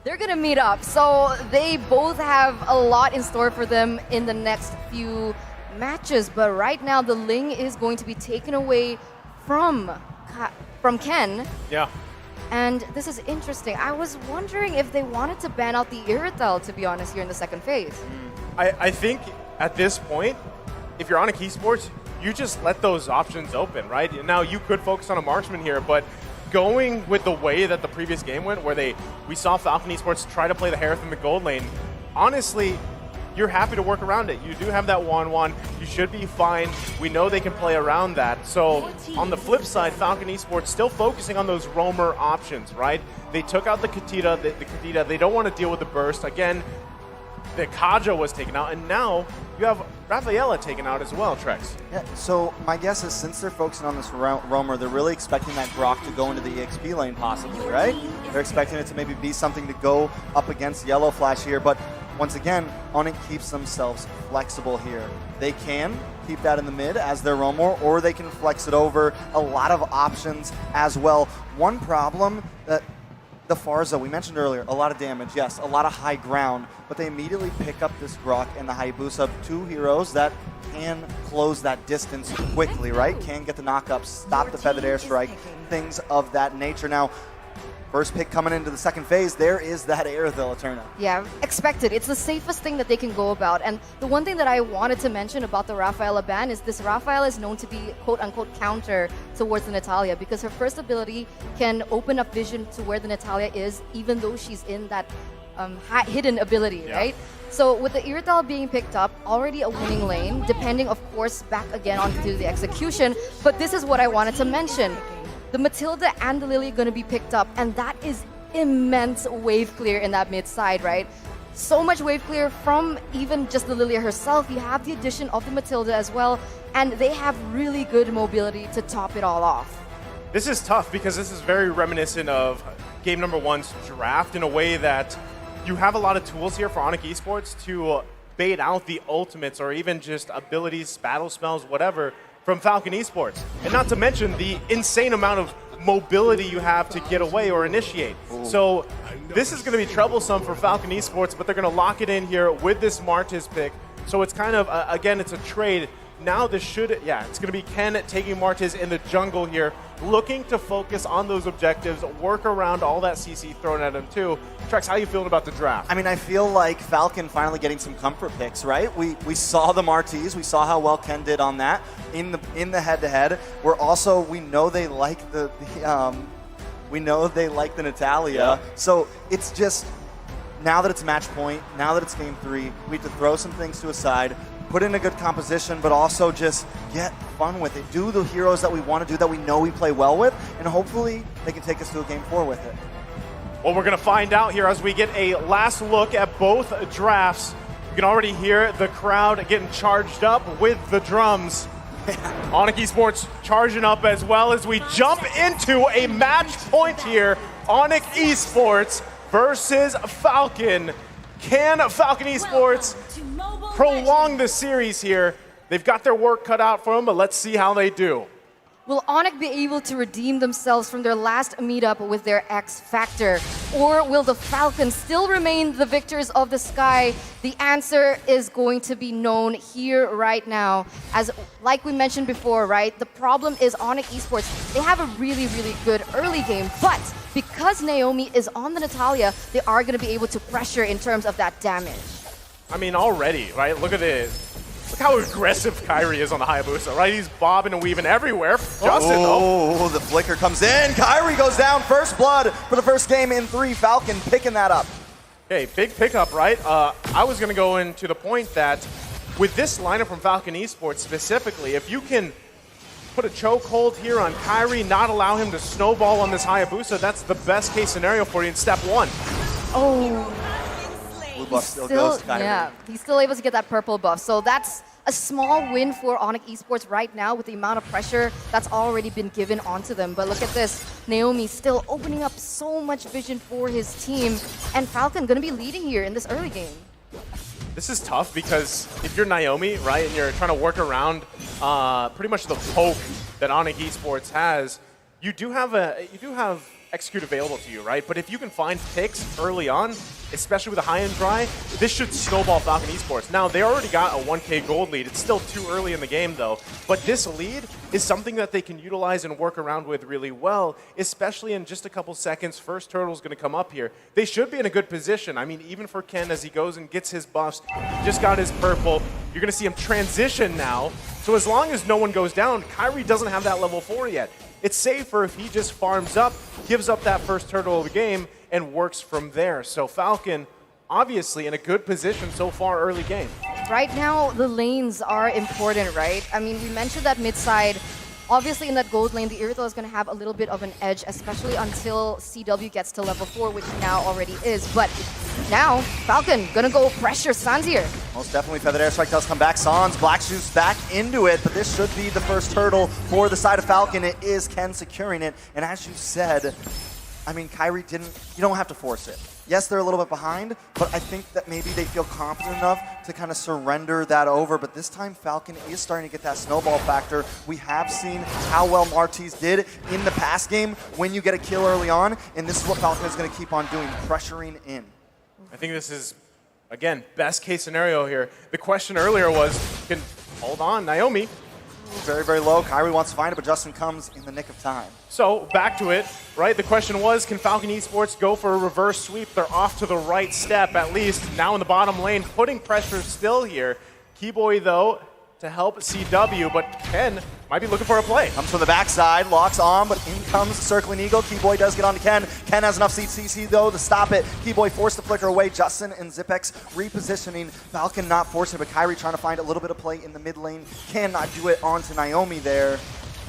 they're going to meet up. So they both have a lot in store for them in the next few matches. But right now, the Ling is going to be taken away from Ken. Yeah. And this is interesting. I was wondering if they wanted to ban out the Irritel, to be honest, here in the second phase. I think at this point, if you're ONIC Esports, you just let those options open, right? Now, you could focus on a marksman here, but going with the way that the previous game went, where we saw Falcon Esports try to play the Harith in the gold lane, honestly, you're happy to work around it. You do have that 1-1. You should be fine. We know they can play around that. So on the flip side, Falcon Esports still focusing on those roamer options, right? They took out the Katita, the Katita. They don't want to deal with the burst. Again, the Kaja was taken out, and now you have Rafaela taken out as well, Trex. Yeah, so my guess is since they're focusing on this roamer, they're really expecting that Grok to go into the EXP lane possibly, right? They're expecting it to maybe be something to go up against Yellow Flash here, but once again, ONIC keeps themselves flexible here. They can keep that in the mid as their roamer, or they can flex it over. A lot of options as well. One problem that the Farza, we mentioned earlier, a lot of damage, yes, a lot of high ground, but they immediately pick up this Grok and the Hayabusa, two heroes that can close that distance quickly, right? Can get the knockups, stop the feathered airstrike, things of that nature. Now, first pick coming into the second phase, there is that Aerithil Eterna. Yeah, expected. It's the safest thing that they can go about. And the one thing that I wanted to mention about the Rafaela ban is this Rafaela is known to be quote-unquote counter towards the Natalia, because her first ability can open up vision to where the Natalia is, even though she's in that hidden ability, right? So with the Irrital being picked up, already a winning lane, depending, of course, back again onto the execution. But this is what I wanted to mention. The Matilda and the Lily are going to be picked up, and that is immense wave clear in that mid side, right? So much wave clear from even just the Lily herself. You have the addition of the Matilda as well, and they have really good mobility to top it all off. This is tough because this is very reminiscent of game number one's draft in a way that you have a lot of tools here for ONIC Esports to bait out the ultimates or even just abilities, battle spells, whatever, from Falcon Esports. And not to mention the insane amount of mobility you have to get away or initiate. So this is going to be troublesome for Falcon Esports, but they're going to lock it in here with this Martiz pick. So it's kind of, again, it's a trade. Now this should, it's going to be Ken taking Martiz in the jungle here, looking to focus on those objectives, work around all that CC thrown at him too. Trex, how are you feeling about the draft? I mean, I feel like Falcon finally getting some comfort picks, right? We saw the Martiz, we saw how well Ken did on that in the head-to-head. We know they like the Natalia. Yeah. So it's just, now that it's match point, now that it's game 3, we have to throw some things to a side, put in a good composition, but also just get fun with it. Do the heroes that we want to do, that we know we play well with, and hopefully they can take us to a game 4 with it. Well, we're going to find out here as we get a last look at both drafts. You can already hear the crowd getting charged up with the drums. ONIC Esports charging up as well as we jump into a match point here. ONIC Esports versus Falcon. Can Falcon Esports prolong the series here? They've got their work cut out for them, but let's see how they do. Will ONIC be able to redeem themselves from their last meetup with their X Factor? Or will the Falcons still remain the victors of the sky? The answer is going to be known here right now. As like we mentioned before, right? The problem is ONIC Esports, they have a really, really good early game, but because Naomi is on the Natalia, they are going to be able to pressure in terms of that damage. I mean, already, right? Look at this. Look how aggressive Kairi is on the Hayabusa, right? He's bobbing and weaving everywhere. Justin, though. The flicker comes in. Kairi goes down. First blood for the first game in 3. Falcon picking that up. Okay, big pickup, right? I was going to go into the point that with this lineup from Falcon Esports specifically, if you can put a chokehold here on Kairi, not allow him to snowball on this Hayabusa, that's the best case scenario for you in step 1. Oh. Blue buff still goes to Kairi. Yeah, he's still able to get that purple buff. So that's a small win for ONIC Esports right now with the amount of pressure that's already been given onto them. But look at this. Naomi still opening up so much vision for his team. And Falcon going to be leading here in this early game. This is tough because if you're Naomi, right, and you're trying to work around pretty much the poke that ONIC Esports has, you do have execute available to you, right? But if you can find picks early on, especially with a high-end dry, this should snowball Falcon Esports. Now, they already got a 1K gold lead. It's still too early in the game, though. But this lead is something that they can utilize and work around with really well, especially in just a couple seconds. First turtle's going to come up here. They should be in a good position. I mean, even for Ken, as he goes and gets his buffs, he just got his purple. You're going to see him transition now. So as long as no one goes down, Kairi doesn't have that level 4 yet. It's safer if he just farms up, gives up that first turtle of the game, and works from there. So Falcon, obviously, in a good position so far early game. Right now, the lanes are important, right? I mean, we mentioned that mid side. Obviously, in that gold lane, the Irithel is going to have a little bit of an edge, especially until CW gets to level 4, which now already is. But now, Falcon going to go pressure Sans here. Most definitely, Feathered Airstrike does come back. Sans, Black Shoes back into it, but this should be the first turtle for the side of Falcon. It is Ken securing it, and as you said, I mean, Kairi didn't, you don't have to force it. Yes, they're a little bit behind, but I think that maybe they feel confident enough to kind of surrender that over. But this time, Falcon is starting to get that snowball factor. We have seen how well Martiz did in the past game when you get a kill early on, and this is what Falcon is going to keep on doing, pressuring in. I think this is, again, best case scenario here. The question earlier was, hold on, Naomi. Very, very low. Kairi wants to find it, but Justin comes in the nick of time. So, back to it, right? The question was, can Falcon Esports go for a reverse sweep? They're off to the right step, at least. Now in the bottom lane, putting pressure still here. Kiboy, though, to help CW, but Ken might be looking for a play. Comes from the backside, locks on, but in comes Circling Eagle. Kiboy does get onto Ken. Ken has enough CC, though, to stop it. Kiboy forced to flicker away. Justin and Zipex repositioning. Falcon not forcing, but Kairi trying to find a little bit of play in the mid lane. Cannot do it onto Naomi there.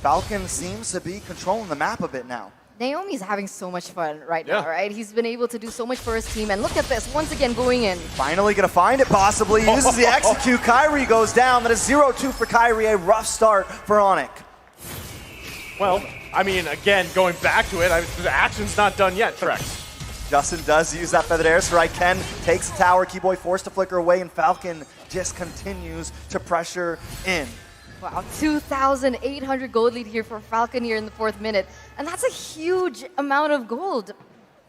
Falcon seems to be controlling the map a bit now. Naomi's having so much fun right now, right? He's been able to do so much for his team, and look at this, once again going in. Finally gonna find it, possibly. Uses the execute. Kairi goes down. That is 0-2 for Kairi. A rough start for ONIC. Well, I mean, again, going back to it, the action's not done yet. Correct. Justin does use that Feathered Airstrike. Ken takes the tower. Kiboy forced to flicker away, and Falcon just continues to pressure in. Wow, 2,800 gold lead here for Falcon here in the 4th minute. And that's a huge amount of gold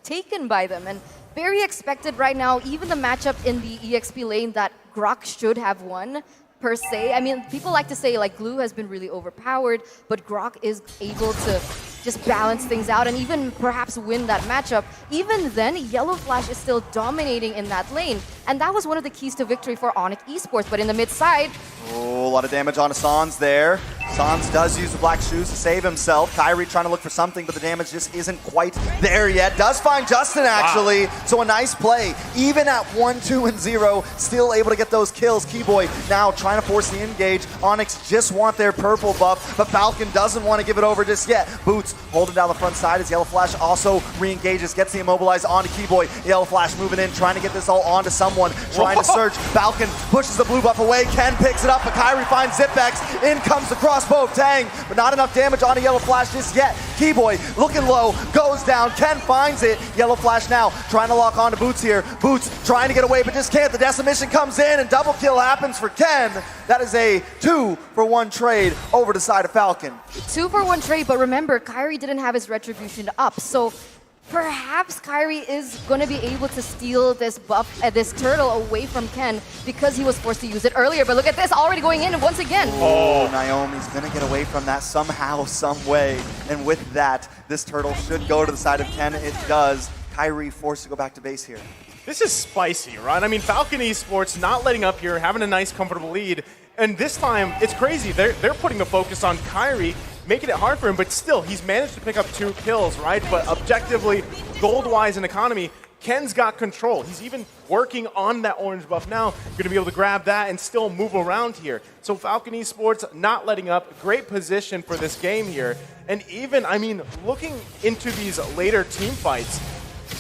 taken by them. And very expected right now, even the matchup in the EXP lane that Grok should have won, per se. I mean, people like to say, like, Glue has been really overpowered, but Grok is able to just balance things out and even perhaps win that matchup. Even then, Yellow Flash is still dominating in that lane. And that was one of the keys to victory for ONIC Esports. But in the mid side, oh, a lot of damage on Sans there. Sans does use the Black Shoes to save himself. Kairi trying to look for something, but the damage just isn't quite there yet. Does find Justin, actually. Wow. So a nice play. Even at 1-2 and 0, still able to get those kills. Kiboy now trying to force the engage. ONIC just want their purple buff, but Falcon doesn't want to give it over just yet. Boots holding down the front side as Yellow Flash also re-engages, gets the immobilized onto Kiboy. Yellow Flash moving in, trying to get this all onto someone, trying to search. Falcon pushes the blue buff away. Ken picks it up, but Kairi finds Zipex. In comes the crossbow of Tang, but not enough damage onto Yellow Flash just yet. Kiboy looking low, goes down. Ken finds it. Yellow Flash now trying to lock onto Boots here. Boots trying to get away, but just can't. The Decimation comes in, and double kill happens for Ken. That is a 2-for-1 trade over the side of Falcon. 2-for-1 trade, but remember, Kairi didn't have his Retribution up, so perhaps Kairi is going to be able to steal this buff, this turtle away from Ken because he was forced to use it earlier. But look at this, already going in once again. Oh, Naomi's going to get away from that somehow, some way. And with that, this turtle should go to the side of Ken. It does. Kairi forced to go back to base here. This is spicy, right? I mean, Falcon Esports not letting up here, having a nice, comfortable lead. And this time, it's crazy. They're putting the focus on Kairi, making it hard for him, but still, he's managed to pick up 2 kills, right? But objectively, gold-wise and economy, Ken's got control. He's even working on that orange buff now. Going to be able to grab that and still move around here. So Falcon Esports not letting up. Great position for this game here. And even, I mean, looking into these later team fights,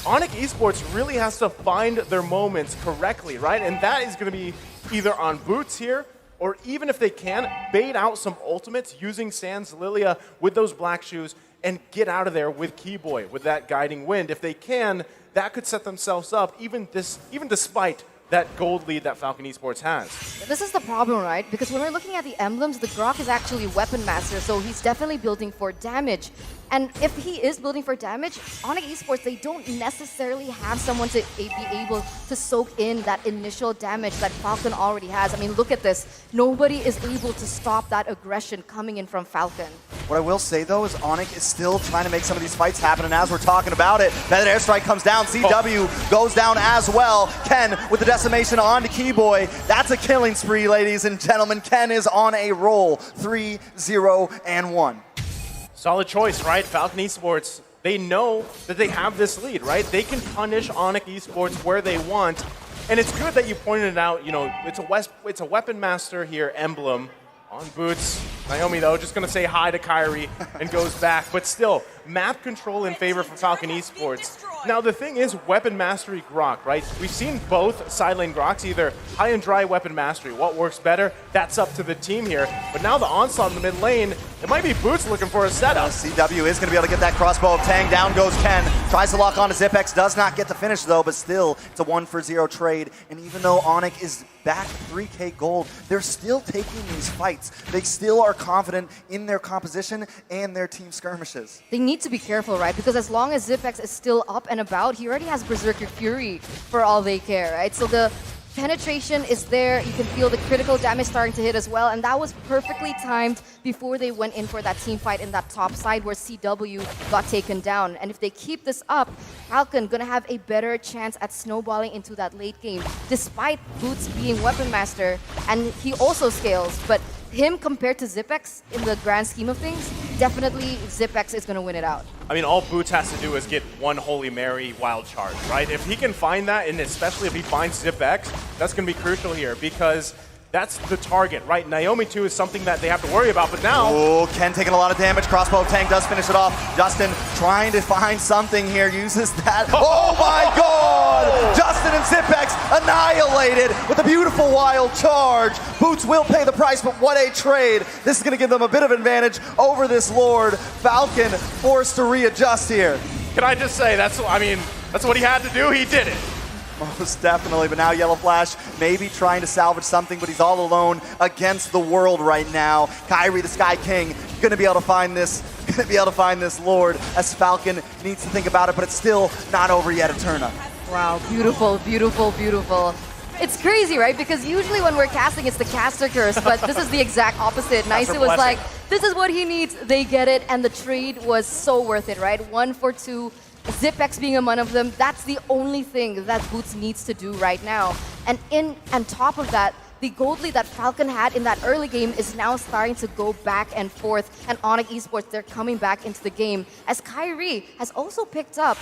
ONIC Esports really has to find their moments correctly, right? And that is going to be either on Boots here, or even if they can, bait out some ultimates using Sans Lilia with those Black Shoes and get out of there with Kiboy, with that guiding wind. If they can, that could set themselves up, even despite that gold lead that Falcon Esports has. This is the problem, right? Because when we're looking at the emblems, the Grok is actually Weapon Master, so he's definitely building for damage. And if he is building for damage, ONIC Esports, they don't necessarily have someone to be able to soak in that initial damage that Falcon already has. I mean, look at this. Nobody is able to stop that aggression coming in from Falcon. What I will say, though, is ONIC is still trying to make some of these fights happen, and as we're talking about it, that airstrike comes down, CW goes down as well. Ken with the decimation on to Kiboy. That's a killing spree, ladies and gentlemen. Ken is on a roll, 3-0-1. Solid choice, right? Falcon Esports, they know that they have this lead, right? They can punish ONIC Esports where they want. And it's good that you pointed out, you know, it's a Weapon Master here emblem on boots. Naomi, though, just going to say hi to Kairi and goes back. But still, map control in favor for Falcon Esports. Now, the thing is Weapon Mastery Grok, right? We've seen both side lane Groks, either high and dry Weapon Mastery. What works better? That's up to the team here. But now the onslaught in the mid lane, it might be Boots looking for a setup. CW is going to be able to get that crossbow of Tang. Down goes Ken. Tries to lock onto Zipex. Does not get the finish, though, but still, it's a 1-for-0 trade. And even though ONIC is back 3K gold, they're still taking these fights. They still are confident in their composition and their team skirmishes. They need to be careful, right? Because as long as Zipex is still up and about, he already has Berserker Fury for all they care, right? So the penetration is there. You can feel the critical damage starting to hit as well. And that was perfectly timed before they went in for that team fight in that top side where CW got taken down. And if they keep this up, Falcon gonna have a better chance at snowballing into that late game, despite Boots being Weapon Master. And he also scales, but him compared to Zipex in the grand scheme of things, definitely Zipex is going to win it out. I mean, all Boots has to do is get one Holy Mary wild charge, right? If he can find that, and especially if he finds Zipex, that's going to be crucial here because that's the target, right? Naomi 2 is something that they have to worry about, but now... Oh, Ken taking a lot of damage. Crossbow of Tang does finish it off. Justin trying to find something here, uses that. Oh my god! Justin and Zipex annihilated with a beautiful wild charge. Boots will pay the price, but what a trade. This is going to give them a bit of advantage over this Lord. Falcon forced to readjust here. Can I just say, that's what he had to do. He did it. Most definitely, but now Yellow Flash maybe trying to salvage something, but he's all alone against the world right now. Kairi, the Sky King, gonna be able to find this Lord as Falcon needs to think about it, but it's still not over yet, Eterna. Wow, beautiful, beautiful, beautiful. It's crazy, right? Because usually when we're casting, it's the caster curse, but this is the exact opposite. Nice was like, this is what he needs, they get it, and the trade was so worth it, right? 1 for 2. Zipex being one of them, that's the only thing that Boots needs to do right now. And on top of that, the gold lead that Falcon had in that early game is now starting to go back and forth. And ONIC Esports, they're coming back into the game. As Kairi has also picked up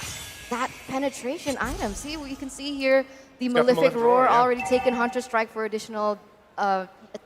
that penetration item. See, you can see here, the Malefic Roar already taken Hunter Strike for additional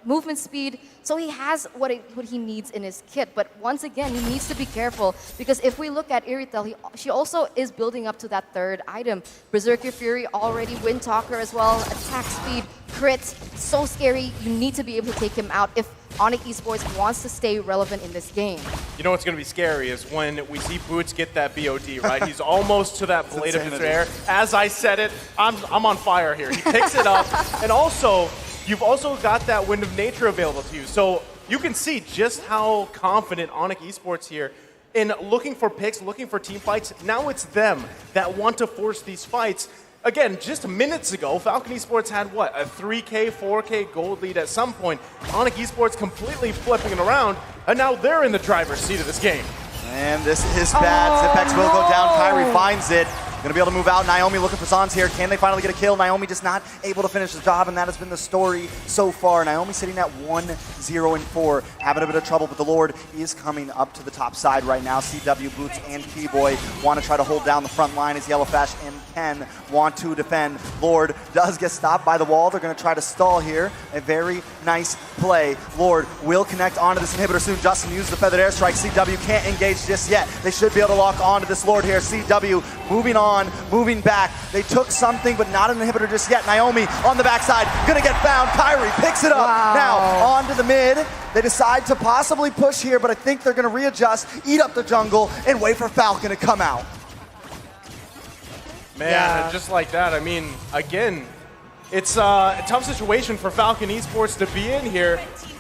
movement speed. So he has what he needs in his kit. But once again, he needs to be careful because if we look at Iritel, she also is building up to that third item. Berserker Fury already, Wind Talker as well, attack speed, crit, so scary. You need to be able to take him out if ONIC Esports wants to stay relevant in this game. You know what's going to be scary is when we see Boots get that BOD, right? He's almost to that Blade of Despair. As I said it, I'm on fire here. He picks it up, and also, you've also got that Wind of Nature available to you. So you can see just how confident ONIC Esports here in looking for picks, looking for team fights. Now it's them that want to force these fights. Again, just minutes ago, Falcon Esports had what, a 3K, 4K gold lead at some point. ONIC Esports completely flipping it around, and now they're in the driver's seat of this game. And this is bad. Zipex will go down. Kairi finds it. Gonna be able to move out. Naomi looking for Zons here. Can they finally get a kill? Naomi just not able to finish the job, and that has been the story so far. Naomi sitting at 1-0-4, having a bit of trouble, but the Lord is coming up to the top side right now. CW, Boots, and Kiboy want to try to hold down the front line as Yellow Flash and Ken want to defend. Lord does get stopped by the wall. They're gonna try to stall here. A very nice play. Lord will connect onto this inhibitor soon. Justin used the feathered airstrike. CW can't engage just yet. They should be able to lock onto this Lord here. CW moving on, moving back. They took something, but not an inhibitor just yet. Naomi on the backside, gonna get found. Kairi picks it up. Wow. Now onto the mid. They decide to possibly push here, but I think they're gonna readjust, eat up the jungle, and wait for Falcon to come out. Man, and just like that, I mean, again, it's a tough situation for Falcon Esports to be in here.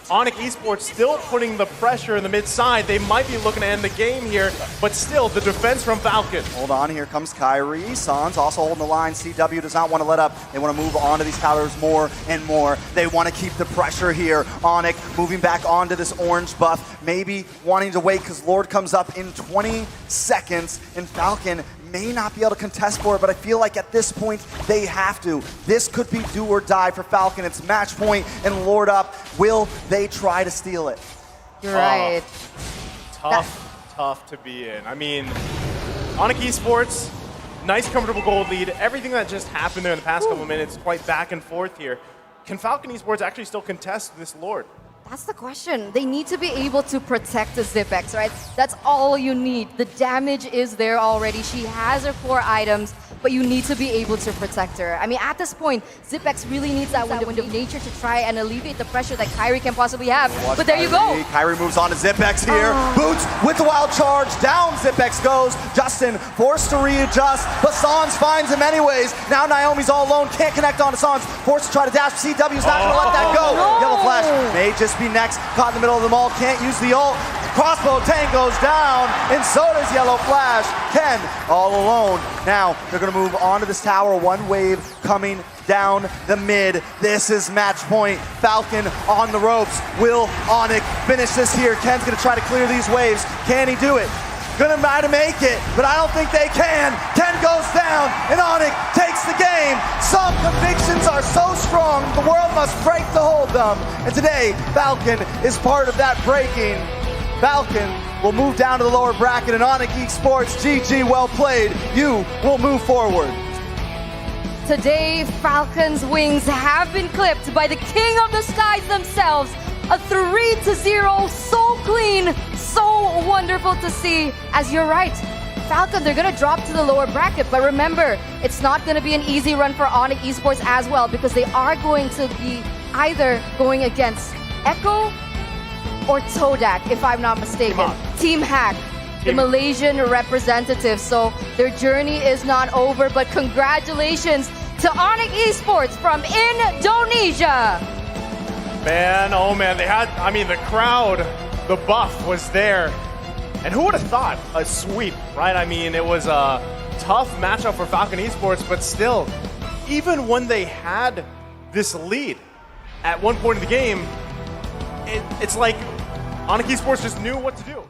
ONIC Esports still putting the pressure in the mid side. They might be looking to end the game here, but still, the defense from Falcon. Hold on, here comes Kairi. Suns also holding the line. CW does not want to let up. They want to move on to these towers more and more. They want to keep the pressure here. ONIC moving back onto this orange buff, maybe wanting to wait because Lord comes up in 20 seconds, and Falcon may not be able to contest for it, but I feel like at this point, they have to. This could be do or die for Falcon. It's match point and Lord up. Will they try to steal it? You're right. Tough to be in. I mean, ONIC Esports, nice comfortable gold lead. Everything that just happened there in the past couple of minutes, quite back and forth here. Can Falcon Esports actually still contest this Lord? That's the question. They need to be able to protect the Zipex, right? That's all you need. The damage is there already. She has her core items, but you need to be able to protect her. I mean, at this point, Zipex really needs that wind of nature to try and alleviate the pressure that Kairi can possibly have. But there you go. Kairi moves on to Zipex here. Boots with the wild charge. Down Zipex goes. Justin forced to readjust, but Sans finds him anyways. Now Naomi's all alone. Can't connect onto Sans. Forced to try to dash. CW's not going to let that go. No. Yellow Flash may just be next. Caught in the middle of them all. Can't use the ult. Crossbow Tang goes down, and so does Yellow Flash. Ken all alone. Now they're going to move on to this tower. One wave coming down the mid. This is match point. Falcon on the ropes. Will ONIC finish this here? Ken's going to try to clear these waves. Can he do it? Gonna try to make it, but I don't think they can. Ken goes down, and ONIC takes the game. Some convictions are so strong, the world must break to hold them. And today, Falcon is part of that breaking. Falcon will move down to the lower bracket, and ONIC Esports, GG, well played. You will move forward. Today, Falcon's wings have been clipped by the King of the Skies themselves. A 3-0, so clean, so wonderful to see. As you're right, Falcon, they're going to drop to the lower bracket, but remember, it's not going to be an easy run for ONIC Esports as well, because they are going to be either going against Echo or Todak, if I'm not mistaken. Team Hack, the Malaysian representative. So their journey is not over, but congratulations to ONIC Esports from Indonesia. Man, oh man, they had, I mean, the crowd, the buff was there. And who would have thought a sweep, right? I mean, it was a tough matchup for Falcon Esports, but still, even when they had this lead at one point in the game, it's like ONIC Esports just knew what to do.